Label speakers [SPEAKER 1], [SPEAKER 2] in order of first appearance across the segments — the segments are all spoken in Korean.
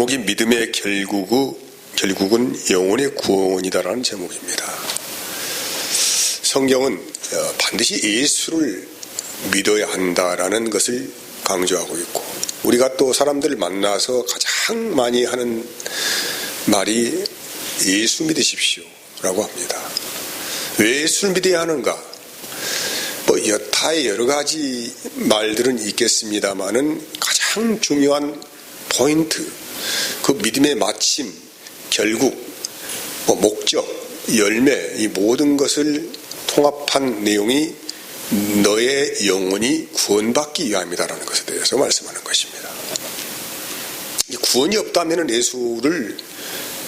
[SPEAKER 1] 제목이 믿음의 결국은 영혼의 구원이다라는 제목입니다. 성경은 반드시 예수를 믿어야 한다라는 것을 강조하고 있고, 우리가 또 사람들을 만나서 가장 많이 하는 말이 예수 믿으십시오 라고 합니다. 왜 예수를 믿어야 하는가? 여타의 여러 가지 말들은 있겠습니다만은 가장 중요한 포인트, 그 믿음의 마침, 결국, 목적, 열매, 이 모든 것을 통합한 내용이 너의 영혼이 구원받기 위함이다라는 것에 대해서 말씀하는 것입니다. 구원이 없다면 예수를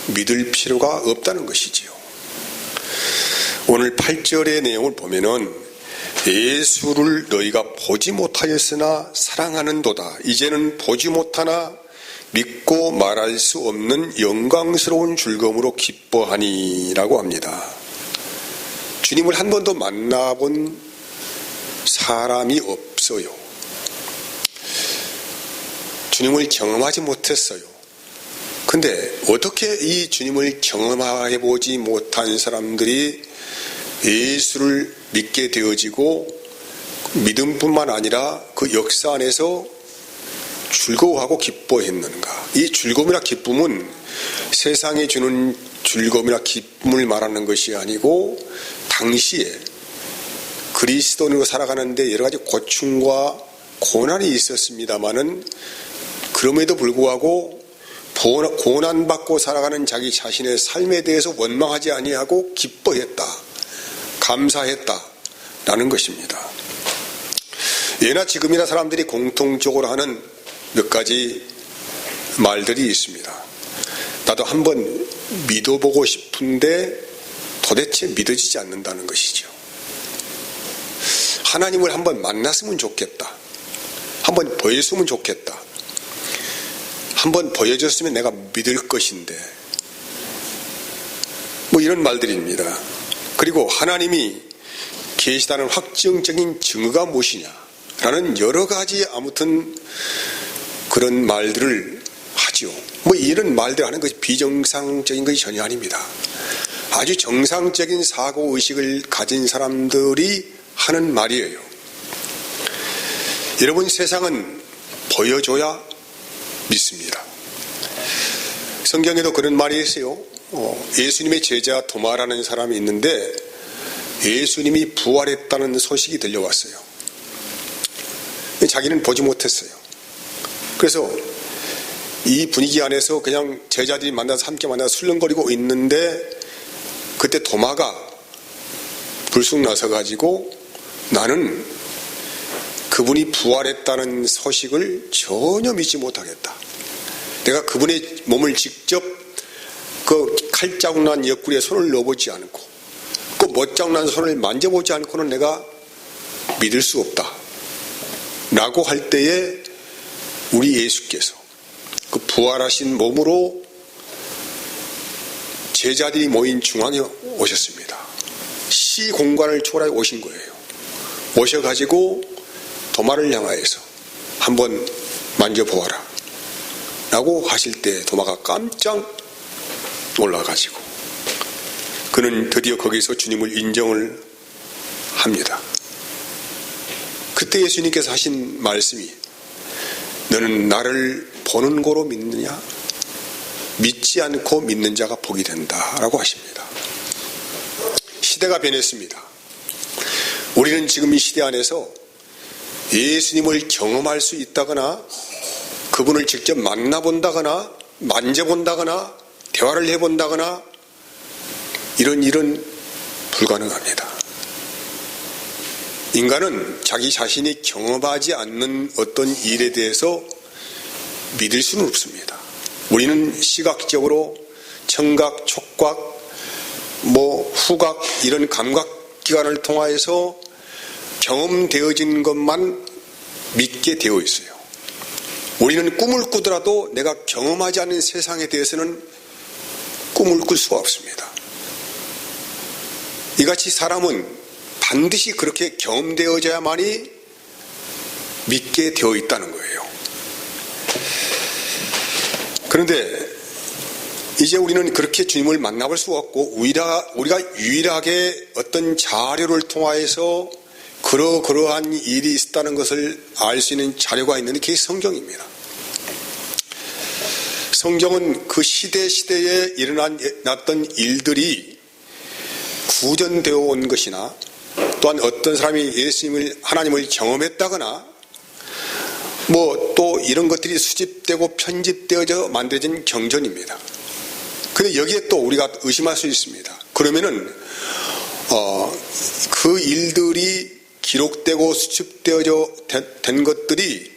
[SPEAKER 1] 믿을 필요가 없다는 것이지요. 오늘 8절의 내용을 보면은 예수를 너희가 보지 못하였으나 사랑하는도다. 이제는 보지 못하나 믿고 말할 수 없는 영광스러운 즐거움으로 기뻐하니라고 합니다. 주님을 한 번도 만나본 사람이 없어요. 주님을 경험하지 못했어요. 근데 어떻게 이 주님을 경험해보지 못한 사람들이 예수를 믿게 되어지고 믿음뿐만 아니라 그 역사 안에서 즐거워하고 기뻐했는가? 이 즐거움이나 기쁨은 세상이 주는 즐거움이나 기쁨을 말하는 것이 아니고, 당시에 그리스도인으로 살아가는데 여러 가지 고충과 고난이 있었습니다마는 그럼에도 불구하고 고난받고 살아가는 자기 자신의 삶에 대해서 원망하지 아니하고 기뻐했다, 감사했다라는 것입니다. 예나 지금이나 사람들이 공통적으로 하는 몇 가지 말들이 있습니다. 나도 한번 믿어보고 싶은데 도대체 믿어지지 않는다는 것이죠. 하나님을 한번 만났으면 좋겠다. 한번 보였으면 좋겠다. 한번 보여줬으면 내가 믿을 것인데. 이런 말들입니다. 그리고 하나님이 계시다는 확정적인 증거가 무엇이냐라는 여러 가지 아무튼 그런 말들을 하죠. 이런 말들 하는 것이 비정상적인 것이 전혀 아닙니다. 아주 정상적인 사고의식을 가진 사람들이 하는 말이에요. 여러분, 세상은 보여줘야 믿습니다. 성경에도 그런 말이 있어요. 예수님의 제자 도마라는 사람이 있는데 예수님이 부활했다는 소식이 들려왔어요. 자기는 보지 못했어요. 그래서 이 분위기 안에서 그냥 제자들이 만나서 함께 만나서 술렁거리고 있는데, 그때 도마가 불쑥 나서가지고 나는 그분이 부활했다는 소식을 전혀 믿지 못하겠다. 내가 그분의 몸을 직접 그 칼자국 난 옆구리에 손을 넣어보지 않고 그 못자국 난 손을 만져보지 않고는 내가 믿을 수 없다 라고 할 때에 우리 예수께서 그 부활하신 몸으로 제자들이 모인 중앙에 오셨습니다. 시공간을 초월해 오신 거예요. 오셔가지고 도마를 향하여서 한번 만져보아라 라고 하실 때 도마가 깜짝 놀라가지고 그는 드디어 거기서 주님을 인정을 합니다. 그때 예수님께서 하신 말씀이, 너는 나를 보는 거로 믿느냐? 믿지 않고 믿는 자가 복이 된다 라고 하십니다. 시대가 변했습니다. 우리는 지금 이 시대 안에서 예수님을 경험할 수 있다거나 그분을 직접 만나본다거나 만져본다거나 대화를 해본다거나 이런 일은 불가능합니다. 인간은 자기 자신이 경험하지 않는 어떤 일에 대해서 믿을 수는 없습니다. 우리는 시각적으로 청각, 촉각, 후각 이런 감각기관을 통하여서 경험되어진 것만 믿게 되어 있어요. 우리는 꿈을 꾸더라도 내가 경험하지 않는 세상에 대해서는 꿈을 꿀 수가 없습니다. 이같이 사람은 반드시 그렇게 경험되어져야만이 믿게 되어 있다는 거예요. 그런데 이제 우리는 그렇게 주님을 만나볼 수가 없고 우리가 유일하게 어떤 자료를 통하여서 그러한 일이 있었다는 것을 알 수 있는 자료가 있는데 그게 성경입니다. 성경은 그 시대에 일어났던 일들이 구전되어 온 것이나 또한 어떤 사람이 하나님을 경험했다거나 또 이런 것들이 수집되고 편집되어져 만들어진 경전입니다. 근데 여기에 또 우리가 의심할 수 있습니다. 그러면은 그 일들이 기록되고 수집되어져 된 것들이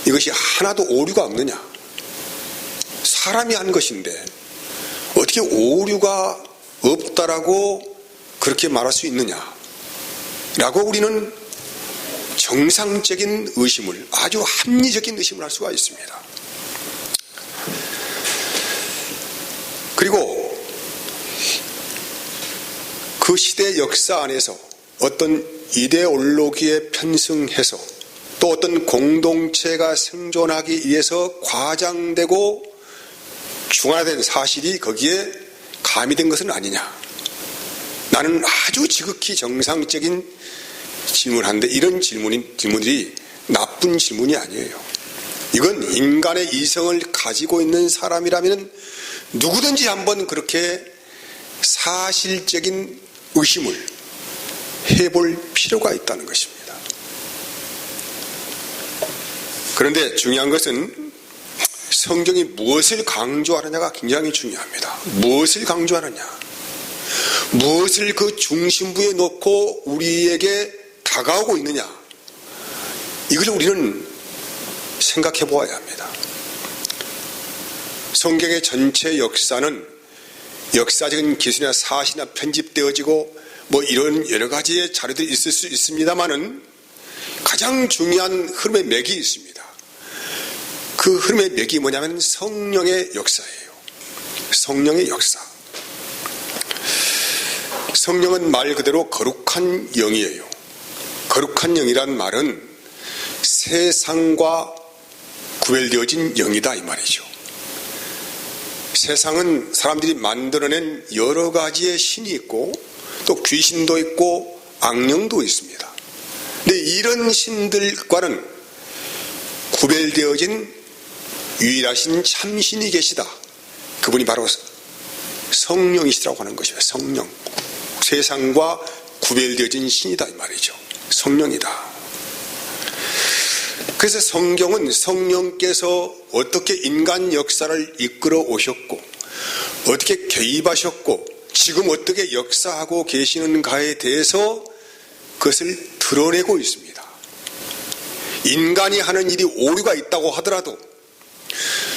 [SPEAKER 1] 이것이 하나도 오류가 없느냐? 사람이 한 것인데 어떻게 오류가 없다라고 그렇게 말할 수 있느냐? 라고 우리는 정상적인 의심을, 아주 합리적인 의심을 할 수가 있습니다. 그리고 그 시대 역사 안에서 어떤 이데올로기에 편승해서 또 어떤 공동체가 생존하기 위해서 과장되고 중화된 사실이 거기에 가미된 것은 아니냐. 나는 아주 지극히 정상적인 질문을 하는데 이런 질문들이 나쁜 질문이 아니에요. 이건 인간의 이성을 가지고 있는 사람이라면 누구든지 한번 그렇게 사실적인 의심을 해볼 필요가 있다는 것입니다. 그런데 중요한 것은 성경이 무엇을 강조하느냐가 굉장히 중요합니다. 무엇을 강조하느냐, 무엇을 그 중심부에 놓고 우리에게 다가오고 있느냐, 이걸 우리는 생각해 보아야 합니다. 성경의 전체 역사는 역사적인 기술이나 사실이나 편집되어지고 이런 여러 가지의 자료들이 있을 수 있습니다만은 가장 중요한 흐름의 맥이 있습니다. 그 흐름의 맥이 뭐냐면 성령의 역사예요. 성령의 역사. 성령은 말 그대로 거룩한 영이에요. 거룩한 영이란 말은 세상과 구별되어진 영이다 이 말이죠. 세상은 사람들이 만들어낸 여러 가지의 신이 있고 또 귀신도 있고 악령도 있습니다. 근데 이런 신들과는 구별되어진 유일하신 참신이 계시다. 그분이 바로 성령이시라고 하는 것이에요. 성령. 세상과 구별되어진 신이다 이 말이죠. 성령이다. 그래서 성경은 성령께서 어떻게 인간 역사를 이끌어 오셨고 어떻게 개입하셨고 지금 어떻게 역사하고 계시는가에 대해서 그것을 드러내고 있습니다. 인간이 하는 일이 오류가 있다고 하더라도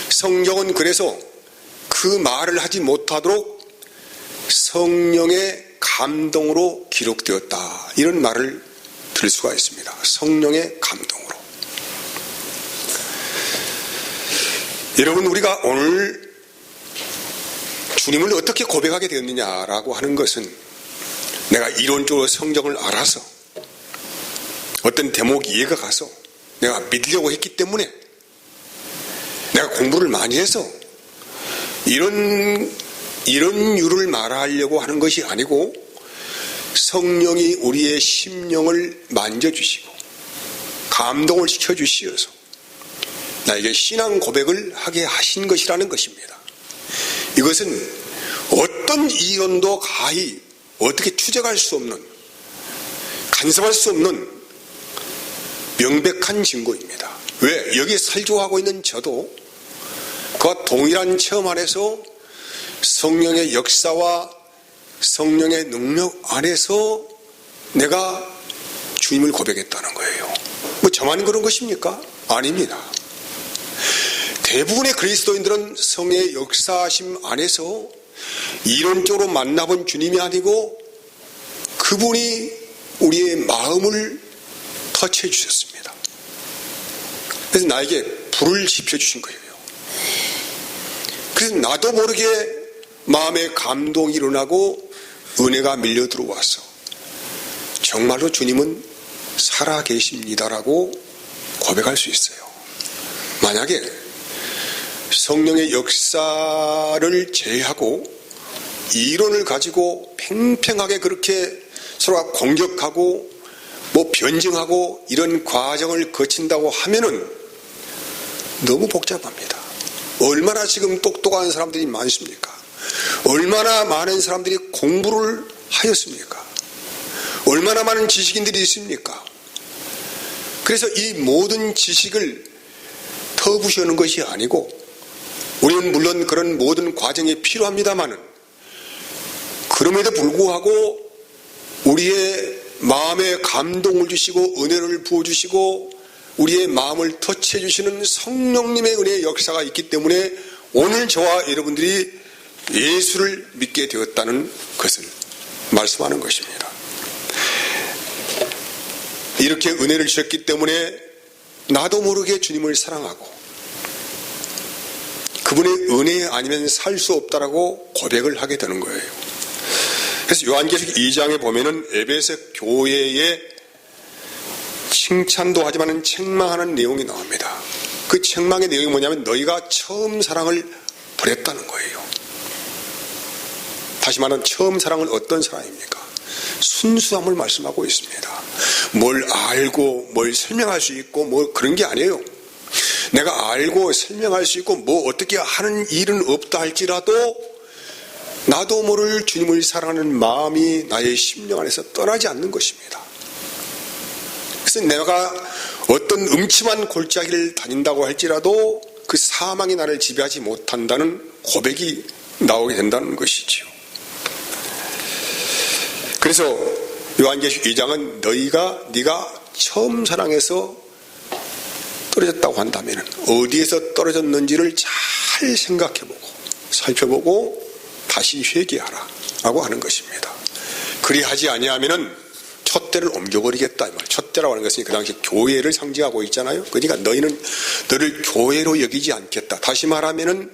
[SPEAKER 1] 성경은 그래서 그 말을 하지 못하도록 성령의 감동으로 기록되었다. 이런 말을 들을 수가 있습니다. 성령의 감동으로. 여러분, 우리가 오늘 주님을 어떻게 고백하게 되었느냐라고 하는 것은 내가 이론적으로 성경을 알아서 어떤 대목 이해가 가서 내가 믿으려고 했기 때문에 내가 공부를 많이 해서 이런 이유를 말하려고 하는 것이 아니고 성령이 우리의 심령을 만져주시고 감동을 시켜주시어서 나에게 신앙 고백을 하게 하신 것이라는 것입니다. 이것은 어떤 이론도 가히 어떻게 추적할 수 없는, 간섭할 수 없는 명백한 증거입니다. 왜? 여기에 설교하고 있는 저도 그와 동일한 체험 안에서 성령의 역사와 성령의 능력 안에서 내가 주님을 고백했다는 거예요. 저만 그런 것입니까? 아닙니다. 대부분의 그리스도인들은 성의 역사심 안에서 이론적으로 만나본 주님이 아니고 그분이 우리의 마음을 터치해 주셨습니다. 그래서 나에게 불을 지펴주신 거예요. 그래서 나도 모르게 마음에 감동이 일어나고 은혜가 밀려 들어와서 정말로 주님은 살아계십니다라고 고백할 수 있어요. 만약에 성령의 역사를 제외하고 이론을 가지고 팽팽하게 그렇게 서로가 공격하고 변증하고 이런 과정을 거친다고 하면은 너무 복잡합니다. 얼마나 지금 똑똑한 사람들이 많습니까? 얼마나 많은 사람들이 공부를 하였습니까? 얼마나 많은 지식인들이 있습니까? 그래서 이 모든 지식을 터부시하는 것이 아니고, 우리는 물론 그런 모든 과정이 필요합니다만은, 그럼에도 불구하고 우리의 마음에 감동을 주시고 은혜를 부어주시고 우리의 마음을 터치해 주시는 성령님의 은혜의 역사가 있기 때문에 오늘 저와 여러분들이 예수를 믿게 되었다는 것을 말씀하는 것입니다. 이렇게 은혜를 주셨기 때문에 나도 모르게 주님을 사랑하고 그분의 은혜 아니면 살 수 없다라고 고백을 하게 되는 거예요. 그래서 요한계시록 2장에 보면은 에베소 교회에 칭찬도 하지만 책망하는 내용이 나옵니다. 그 책망의 내용이 뭐냐면 너희가 처음 사랑을 버렸다는 거예요. 다시 말하면 처음 사랑은 어떤 사랑입니까? 순수함을 말씀하고 있습니다. 뭘 알고 뭘 설명할 수 있고 그런 게 아니에요. 내가 알고 설명할 수 있고 어떻게 하는 일은 없다 할지라도 나도 모를 주님을 사랑하는 마음이 나의 심령 안에서 떠나지 않는 것입니다. 그래서 내가 어떤 음침한 골짜기를 다닌다고 할지라도 그 사망이 나를 지배하지 못한다는 고백이 나오게 된다는 것이지요. 그래서 요한계시록 2장은 네가 처음 사랑해서 떨어졌다고 한다면 어디에서 떨어졌는지를 잘 생각해보고 살펴보고 다시 회개하라 라고 하는 것입니다. 그리하지 아니하면은 촛대를 옮겨버리겠다. 촛대라고 하는 것은 그 당시 교회를 상징하고 있잖아요. 그러니까 너를 교회로 여기지 않겠다. 다시 말하면은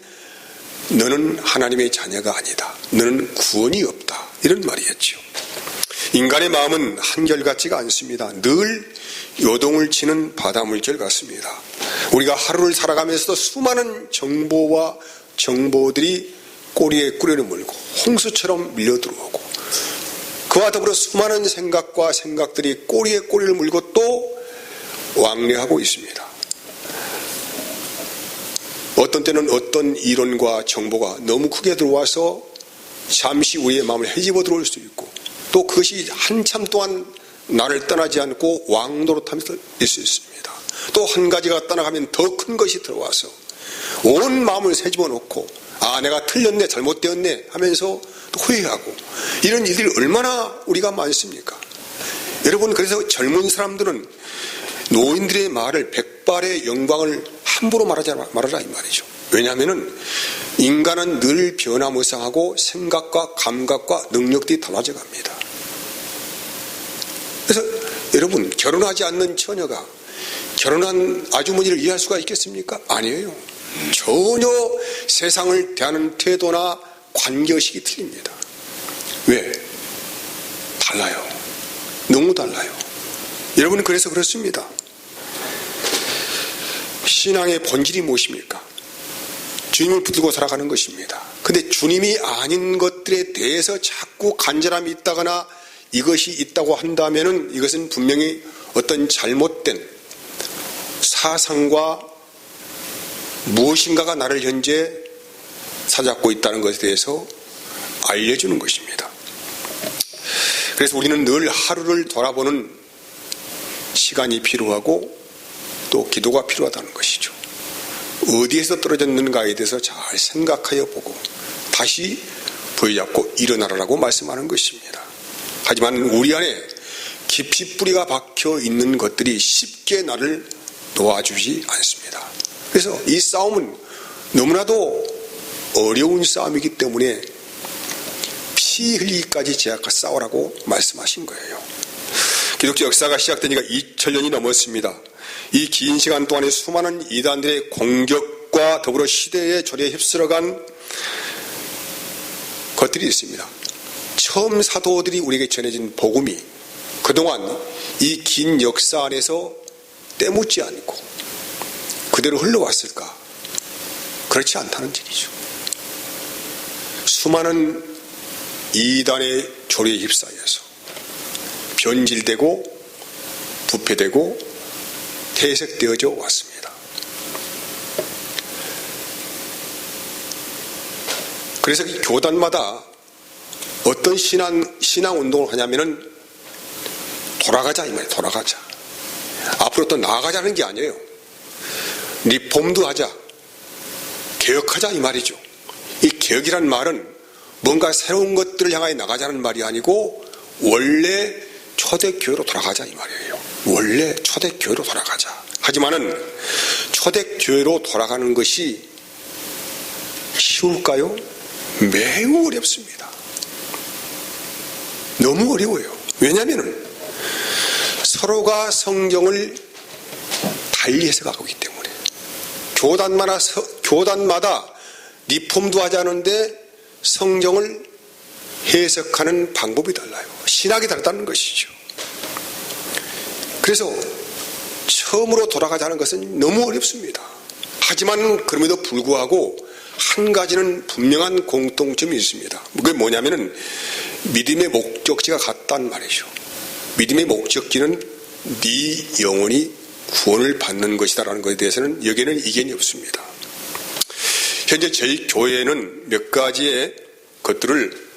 [SPEAKER 1] 너는 하나님의 자녀가 아니다. 너는 구원이 없다. 이런 말이었죠. 인간의 마음은 한결같지가 않습니다. 늘 요동을 치는 바다물결 같습니다. 우리가 하루를 살아가면서도 수많은 정보와 정보들이 꼬리에 꼬리를 물고 홍수처럼 밀려들어오고 그와 더불어 수많은 생각과 생각들이 꼬리에 꼬리를 물고 또 왕래하고 있습니다. 어떤 때는 어떤 이론과 정보가 너무 크게 들어와서 잠시 우리의 마음을 헤집어 들어올 수 있고 또 그것이 한참 동안 나를 떠나지 않고 왕노릇하면서 있을 수 있습니다. 또 한 가지가 떠나가면 더 큰 것이 들어와서 온 마음을 헤집어 놓고 내가 틀렸네 잘못되었네 하면서 또 후회하고 이런 일들이 얼마나 우리가 많습니까? 여러분, 그래서 젊은 사람들은 노인들의 말을 백발의 영광을 함부로 말하라 이 말이죠. 왜냐하면 인간은 늘 변화무쌍하고 생각과 감각과 능력들이 달라져 갑니다. 그래서 여러분, 결혼하지 않는 처녀가 결혼한 아주머니를 이해할 수가 있겠습니까? 아니에요. 전혀 세상을 대하는 태도나 관계의식이 틀립니다. 왜? 달라요. 너무 달라요. 여러분, 그래서 그렇습니다. 신앙의 본질이 무엇입니까? 주님을 붙들고 살아가는 것입니다. 근데 주님이 아닌 것들에 대해서 자꾸 간절함이 있다거나 이것이 있다고 한다면은 이것은 분명히 어떤 잘못된 사상과 무엇인가가 나를 현재 사잡고 있다는 것에 대해서 알려주는 것입니다. 그래서 우리는 늘 하루를 돌아보는 시간이 필요하고 또 기도가 필요하다는 것이죠. 어디에서 떨어졌는가에 대해서 잘 생각하여 보고 다시 부여잡고 일어나라고 말씀하는 것입니다. 하지만 우리 안에 깊이 뿌리가 박혀 있는 것들이 쉽게 나를 놓아주지 않습니다. 그래서 이 싸움은 너무나도 어려운 싸움이기 때문에 피 흘리기까지 제약과 싸우라고 말씀하신 거예요. 기독교 역사가 시작된 지가 2000년이 넘었습니다. 이 긴 시간 동안에 수많은 이단들의 공격과 더불어 시대의 조례에 휩쓸어간 것들이 있습니다. 처음 사도들이 우리에게 전해진 복음이 그동안 이 긴 역사 안에서 때묻지 않고 그대로 흘러왔을까? 그렇지 않다는 얘기죠. 수많은 이단의 조류에 휩싸여서 변질되고 부패되고 퇴색되어져 왔습니다. 그래서 교단마다 어떤 신앙 운동을 하냐면은 돌아가자 이 말이에요. 돌아가자. 앞으로 또 나아가자는 게 아니에요. 리폼도 하자. 개혁하자 이 말이죠. 이 개혁이란 말은 뭔가 새로운 것들을 향하여 나가자는 말이 아니고 원래 초대교회로 돌아가자 이 말이에요. 원래 초대교회로 돌아가자. 하지만은 초대교회로 돌아가는 것이 쉬울까요? 매우 어렵습니다. 너무 어려워요. 왜냐하면 서로가 성경을 달리 해석하고 있기 때문에 교단마다 리폼도 하지 않은데 성경을 해석하는 방법이 달라요. 신학이 다르다는 것이죠. 그래서 처음으로 돌아가자는 것은 너무 어렵습니다. 하지만 그럼에도 불구하고 한 가지는 분명한 공통점이 있습니다. 그게 뭐냐면은 믿음의 목적지가 같다는 말이죠. 믿음의 목적지는 네 영혼이 구원을 받는 것이다라는 것에 대해서는 여기에는 이견이 없습니다. 현재 저희 교회에는 몇 가지의 것들을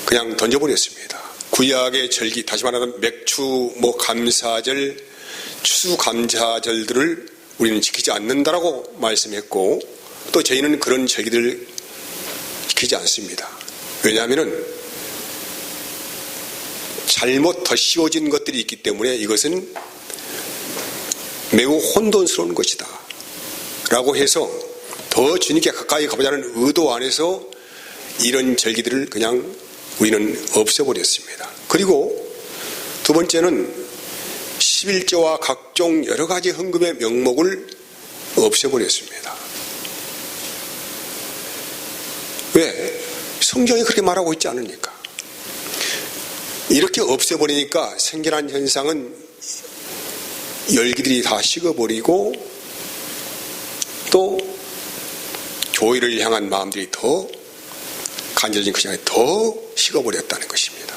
[SPEAKER 1] 그냥 던져버렸습니다. 구약의 절기, 다시 말하면 맥주, 감사절, 추수감사절들을 우리는 지키지 않는다라고 말씀했고, 또 저희는 그런 절기들을 지키지 않습니다. 왜냐하면은 잘못 덧씌워진 것들이 있기 때문에 이것은 매우 혼돈스러운 것이다 라고 해서 더 주님께 가까이 가보자는 의도 안에서 이런 절기들을 그냥 우리는 없애버렸습니다. 그리고 두 번째는 11조와 각종 여러 가지 헌금의 명목을 없애버렸습니다. 왜? 성경이 그렇게 말하고 있지 않으니까. 이렇게 없애버리니까 생겨난 현상은 열기들이 다 식어버리고 또 교회를 향한 마음들이 더 간절해진 그 시간에 더 식어버렸다는 것입니다.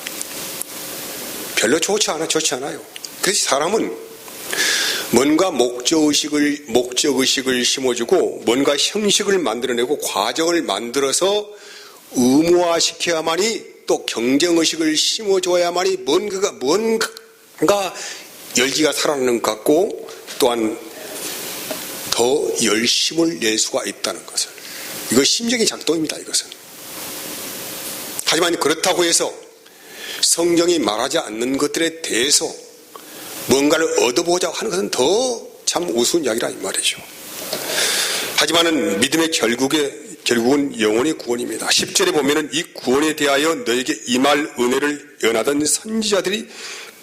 [SPEAKER 1] 별로 좋지 않아요. 그래서 사람은 뭔가 목적의식을 심어주고 뭔가 형식을 만들어내고 과정을 만들어서 의무화시켜야만이 또 경쟁의식을 심어줘야만이 뭔가 열기가 살아나는 것 같고 또한 더 열심을 낼 수가 있다는 것을. 이거 심적인 작동입니다. 이것은. 하지만 그렇다고 해서 성경이 말하지 않는 것들에 대해서 뭔가를 얻어보자고 하는 것은 더 참 우스운 이야기라 이 말이죠. 하지만은 믿음의 결국은 영혼의 구원입니다. 10절에 보면은 이 구원에 대하여 너에게 임할 은혜를 연하던 선지자들이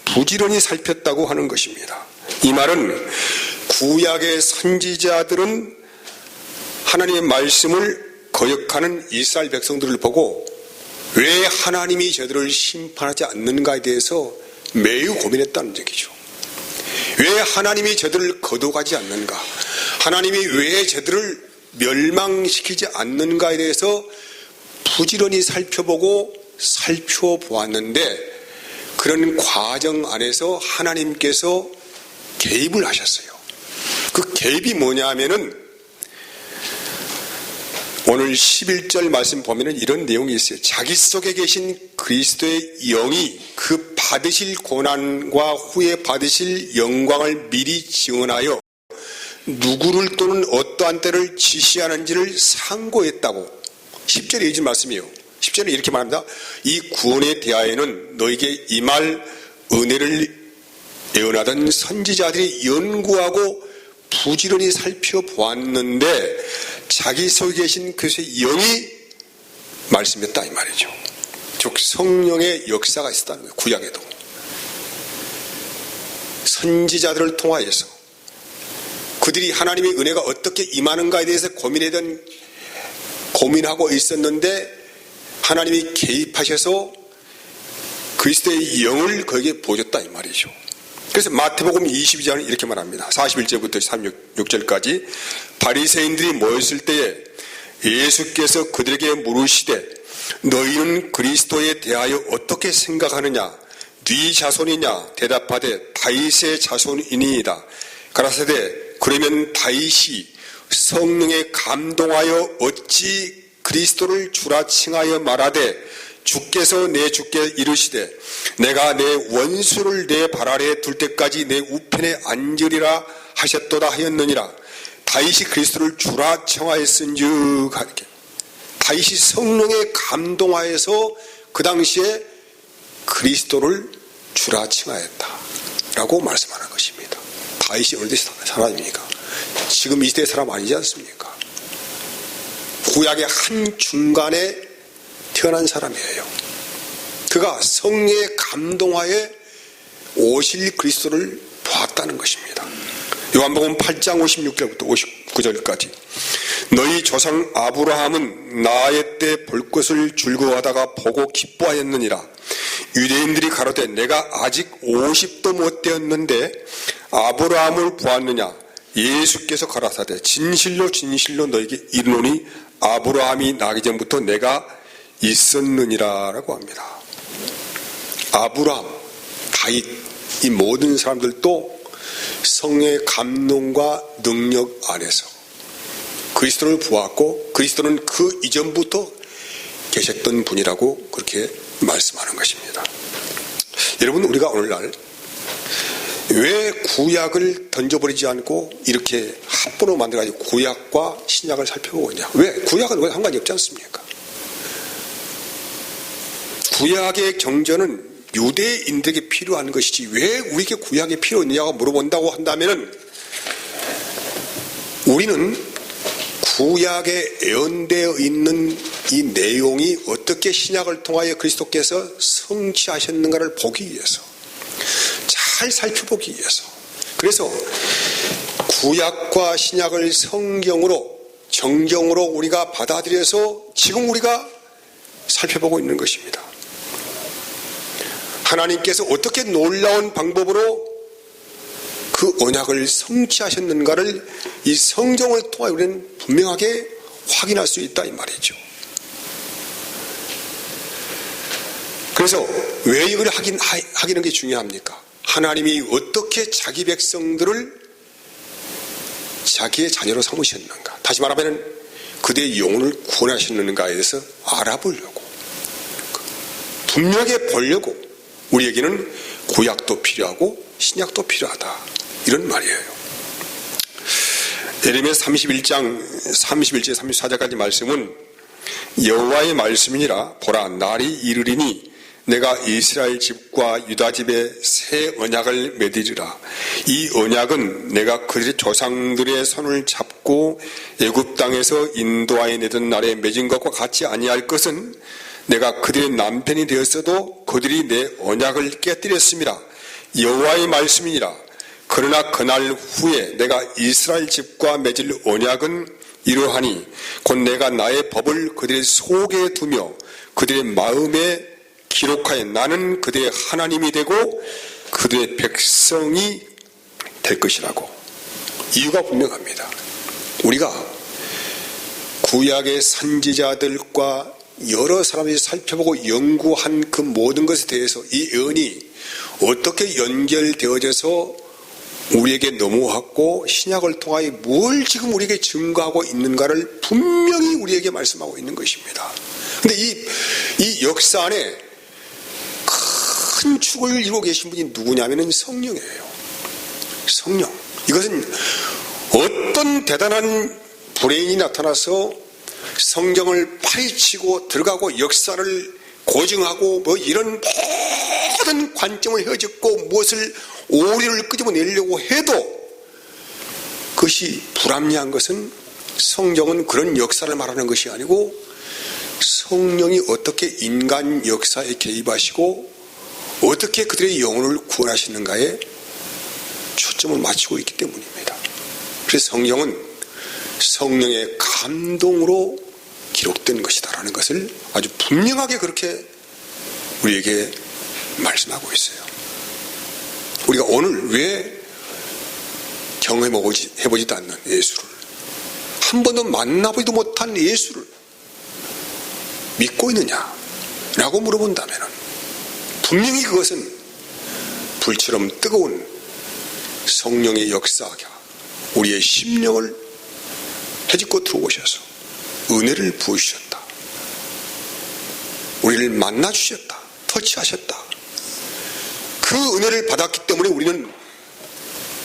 [SPEAKER 1] 부지런히 살폈다고 하는 것입니다. 이 말은 구약의 선지자들은 하나님의 말씀을 거역하는 이스라엘 백성들을 보고 왜 하나님이 저들을 심판하지 않는가에 대해서 매우 고민했다는 얘기죠. 왜 하나님이 저들을 거둬가지 않는가? 하나님이 왜 저들을 멸망시키지 않는가에 대해서 부지런히 살펴보았는데 그런 과정 안에서 하나님께서 개입을 하셨어요. 그 개입이 뭐냐 하면은 오늘 11절 말씀 보면은 이런 내용이 있어요. 자기 속에 계신 그리스도의 영이 그 받으실 고난과 후에 받으실 영광을 미리 지원하여 누구를 또는 어떠한 때를 지시하는지를 상고했다고 10절에 이어진 말씀이에요. 10절에 이렇게 말합니다. 이 구원에 대하여는 너에게 임할 은혜를 예언하던 선지자들이 연구하고 부지런히 살펴보았는데 자기 속에 계신 그리스도의 영이 말씀했다 이 말이죠. 즉 성령의 역사가 있었다는 거예요. 구약에도 선지자들을 통하여서 그들이 하나님의 은혜가 어떻게 임하는가에 대해서 고민하고 있었는데 하나님이 개입하셔서 그리스도의 영을 거기에 보여줬다 이 말이죠. 그래서 마태복음 22장은 이렇게 말합니다. 41절부터 36절까지 바리새인들이 모였을 때에 예수께서 그들에게 물으시되 너희는 그리스도에 대하여 어떻게 생각하느냐? 네 자손이냐? 대답하되 다윗의 자손이니이다. 가라사대 그러면 다윗이 성령에 감동하여 어찌 그리스도를 주라 칭하여 말하되 주께서 내 주께 이르시되 내가 내 원수를 내 발 아래에 둘 때까지 내 우편에 앉으리라 하셨도다 하였느니라. 다윗이 그리스도를 주라 청하였은즉 다윗이 성령에 감동하여서 그 당시에 그리스도를 주라 칭하였다라고 말씀하는 것입니다. 다윗이 어느 때 사람입니까? 지금 이 시대의 사람 아니지 않습니까? 구약의 한 중간에 태어난 사람이에요. 그가 성령의 감동하에 오실 그리스도를 보았다는 것입니다. 요한복음 8장 56절부터 59절까지 너희 조상 아브라함은 나의 때 볼 것을 즐거워하다가 보고 기뻐하였느니라. 유대인들이 가로되 내가 아직 50도 못 되었는데 아브라함을 보았느냐? 예수께서 가라사대 진실로 진실로 너에게 이르노니 아브라함이 나기 전부터 내가 있었느니라 라고 합니다. 아브라함, 다윗 이 모든 사람들도 성령의 감동과 능력 안에서 그리스도를 보았고 그리스도는 그 이전부터 계셨던 분이라고 그렇게 말씀하는 것입니다. 여러분 우리가 오늘날 왜 구약을 던져버리지 않고 이렇게 합본으로 만들어가지고 구약과 신약을 살펴보고 있냐? 왜? 구약은 왜 상관이 없지 않습니까? 구약의 경전은 유대인들에게 필요한 것이지 왜 우리에게 구약이 필요 있느냐고 물어본다고 한다면 우리는 구약에 예언되어 있는 이 내용이 어떻게 신약을 통하여 그리스도께서 성취하셨는가를 보기 위해서 잘 살펴보기 위해서 그래서 구약과 신약을 성경으로 정경으로 우리가 받아들여서 지금 우리가 살펴보고 있는 것입니다. 하나님께서 어떻게 놀라운 방법으로 그 언약을 성취하셨는가를 이 성경을 통해 우리는 분명하게 확인할 수 있다 이 말이죠. 그래서 왜 이걸 하기는 게 중요합니까? 하나님이 어떻게 자기 백성들을 자기의 자녀로 삼으셨는가? 다시 말하면 그들의 영혼을 구원하셨는가에 대해서 알아보려고 분명하게 보려고 우리에게는 구약도 필요하고 신약도 필요하다 이런 말이에요. 예레미야 31장 31절 34절까지 말씀은 여호와의 말씀이니라 보라 날이 이르리니 내가 이스라엘 집과 유다 집에 새 언약을 맺으리라. 이 언약은 내가 그들의 조상들의 손을 잡고 애굽 땅에서 인도하여 내던 날에 맺은 것과 같이 아니할 것은 내가 그들의 남편이 되었어도 그들이 내 언약을 깨뜨렸습니다. 여호와의 말씀이니라. 그러나 그날 후에 내가 이스라엘 집과 맺을 언약은 이러하니 곧 내가 나의 법을 그들의 속에 두며 그들의 마음에 기록하여 나는 그들의 하나님이 되고 그들의 백성이 될 것이라고. 이유가 분명합니다. 우리가 구약의 선지자들과 여러 사람들이 살펴보고 연구한 그 모든 것에 대해서 이 예언이 어떻게 연결되어져서 우리에게 넘어왔고 신약을 통하여 뭘 지금 우리에게 증거하고 있는가를 분명히 우리에게 말씀하고 있는 것입니다. 그런데 이 역사 안에 큰 축을 이루고 계신 분이 누구냐면 성령이에요. 성령. 이것은 어떤 대단한 브레인이 나타나서 성경을 파헤치고 들어가고 역사를 고증하고 뭐 이런 모든 관점을 헤어졌고 무엇을 오류를 끄집어내려고 해도 그것이 불합리한 것은 성경은 그런 역사를 말하는 것이 아니고 성령이 어떻게 인간 역사에 개입하시고 어떻게 그들의 영혼을 구원하시는가에 초점을 맞추고 있기 때문입니다. 그래서 성경은 성령의 감동으로 기록된 것이다라는 것을 아주 분명하게 그렇게 우리에게 말씀하고 있어요. 우리가 오늘 왜 경험해보지도 않는 예수를, 한 번도 만나보지도 못한 예수를 믿고 있느냐 라고 물어본다면 분명히 그것은 불처럼 뜨거운 성령의 역사가 우리의 심령을 헤집고 들어오셔서 은혜를 부으셨다, 우리를 만나주셨다, 터치하셨다. 그 은혜를 받았기 때문에 우리는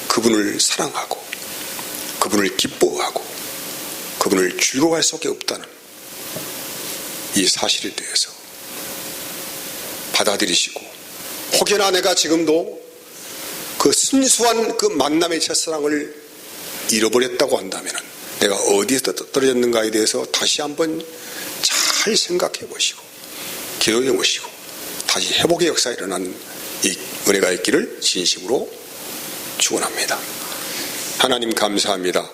[SPEAKER 1] 그분을 사랑하고 그분을 기뻐하고 그분을 즐거워할 수밖에 없다는 이 사실에 대해서 받아들이시고, 혹여나 내가 지금도 그 순수한 그 만남의 첫사랑을 잃어버렸다고 한다면 내가 어디에서 떨어졌는가에 대해서 다시 한번 잘 생각해 보시고 기도해 보시고 다시 회복의 역사가 일어나는 이 은혜가 있기를 진심으로 축원합니다. 하나님 감사합니다.